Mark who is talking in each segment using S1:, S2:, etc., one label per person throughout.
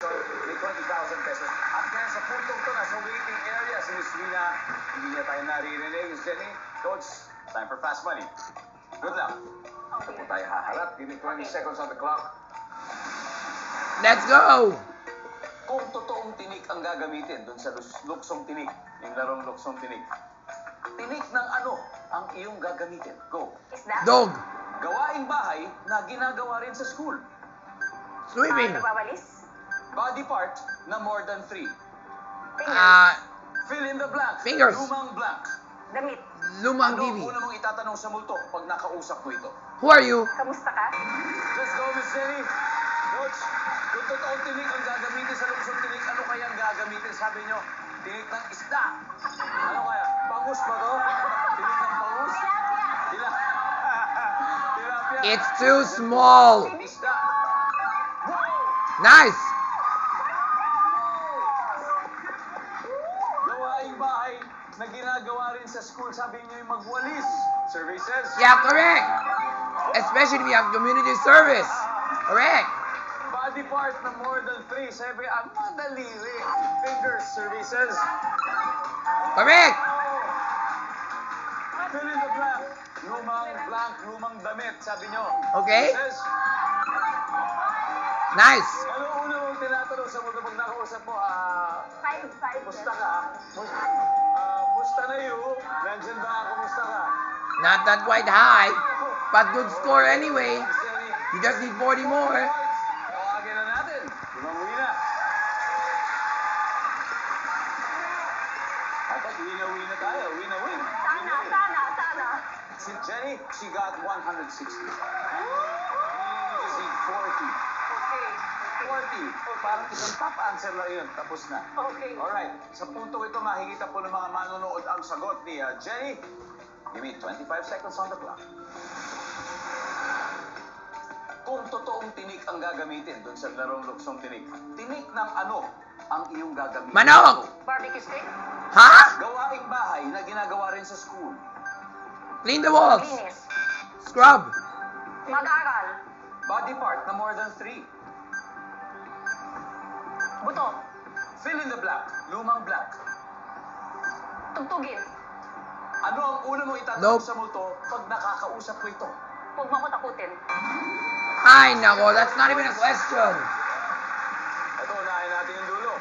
S1: So, may 20,000 pesos. At kaya sa puntong to, nasa waiting area si Miss Rina. Hindi niya tayo naririnig. Miss Jenny, Coach, time for fast money. Good luck. Ito po tayo haharap. Give me 20 seconds on the clock.
S2: Let's go!
S1: Kung totoong tinik ang gagamitin dun sa luksong tinik, yung larong luksong tinik, tinik ng ano ang iyong gagamitin? Go.
S3: Isda?
S2: Dog.
S1: Gawaing bahay na ginagawa rin sa school.
S2: Swimming.
S3: Nagwawalis?
S1: Body part na more than 3.
S3: Fingers?
S1: Fill in the blank.
S2: Fingers.
S1: Lumang blank.
S3: Damit?
S2: Lumang
S1: Ano ang
S2: TV.
S1: una mong itatanong sa multo pag nakausap mo ito?
S2: Who are you?
S3: Kamusta ka?
S1: Let's go, Miss Jenny. Coach, kung totoong tinik ang gagamitin sa luksong tinik, ano kaya ang gagamitin? Sabi nyo, tinik ng isda. Ano kaya? Bangus ba to? Tinik ng bangus?
S3: Tilapia!
S1: Tilapia.
S2: It's too small.
S1: Isda. Wow!
S2: Nice.
S1: Gawaing bahay na ginagawa rin sa school. Sabi niyo yung magwalis. Survey says.
S2: Yeah, correct. Especially if you have community service. Correct.
S1: Body part na more than 3. Sabi, ang madali rin. Fingers. Survey says.
S2: Correct.
S1: Fill in the blank. Lumang blank, lumang damit. Sabi niyo.
S2: Okay.
S1: Says.
S2: Nice.
S1: Ano una mong tinatanong sa mundo pag nakausap mo?
S3: Five.
S1: Musta ka? Musta na you? Nandiyan ba? Kumusta ka?
S2: Not that quite high, but good score anyway.
S1: Jenny.
S2: You just need 40 more.
S1: Tawagin na natin. Lumanguwi na. Dapat win na tayo. Win.
S3: Sana.
S1: Si Jenny, she got 160. You just need 40.
S3: Okay.
S1: 40. Parang isang top answer lang yun. Tapos na.
S3: Okay.
S1: Alright. Sa punto ito, makikita po ng mga manonood ang sagot ni Jenny. Give me 25 seconds on the clock. Kung totoong tinik ang gagamitin doon sa larong luksong tinik, tinik ng ano ang iyong gagamitin?
S2: Manok!
S3: Barbecue stick?
S2: Ha?
S1: Gawaing bahay na ginagawa rin sa school.
S2: Clean the walls.
S3: Linis?
S2: Scrub.
S3: Mag-aral?
S1: Body part na more than 3.
S3: Buto?
S1: Fill in the blank. Lumang blank.
S3: Tugtugin?
S1: Ano ang una mong itatanong
S2: Nope.
S1: sa multo pag nakakausap mo ito?
S3: Huwag mo ko takutin.
S2: Ay, nako. That's not even a question.
S1: Ito, unahin natin yung dulo.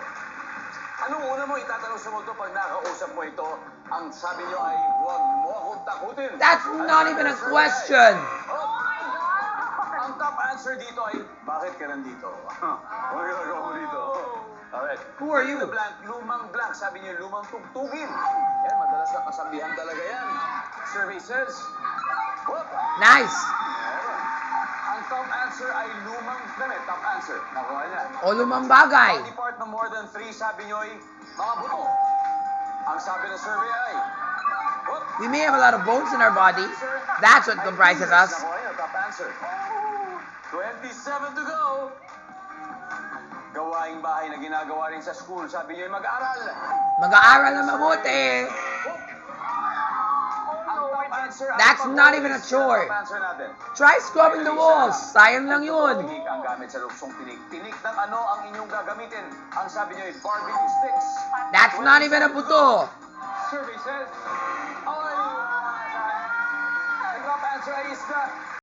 S1: Anong una mo itatanong sa multo pag nakausap mo ito? Ang sabi nyo ay, huwag mo akong takutin.
S2: That's not even a question.
S1: Oh, ang top answer dito ay, bakit ka nandito? Ano ginagawa mo dito? Alright.
S2: Who are
S1: Fill in
S2: you?
S1: the blank, lumang blank. Sabi niyo, lumang tugtugin. Yan, madalas na kasabihan talaga yan. Survey says, whoop.
S2: Nice.
S1: Meron. Ang top answer ay lumang damit. Top answer. Nakuha niya.
S2: O lumang bagay.
S1: Body part na more than 3, sabi niyo ay mga buto. Ang sabi ng survey ay, whoop.
S2: We may have a lot of bones in our body. That's what comprises us.
S1: Nakuha niya, top answer. 27 to go. Gawaing bahay na ginagawa rin sa school. Sabi niyo ay mag-aral.
S2: Mag-aaral na mabuti.
S1: Ang top answer ay
S2: That's not even a
S1: pag-walis.
S2: chore.
S1: Top answer natin.
S2: Try scrubbing the walls. Sayang lang yun.
S1: Tinik ang gamit sa luksong tinik. Tinik ng ano ang inyong gagamitin. Ang sabi niyo ay barbecue sticks.
S2: That's not even a buto.
S1: Survey says, ay, ang top answer ay isda.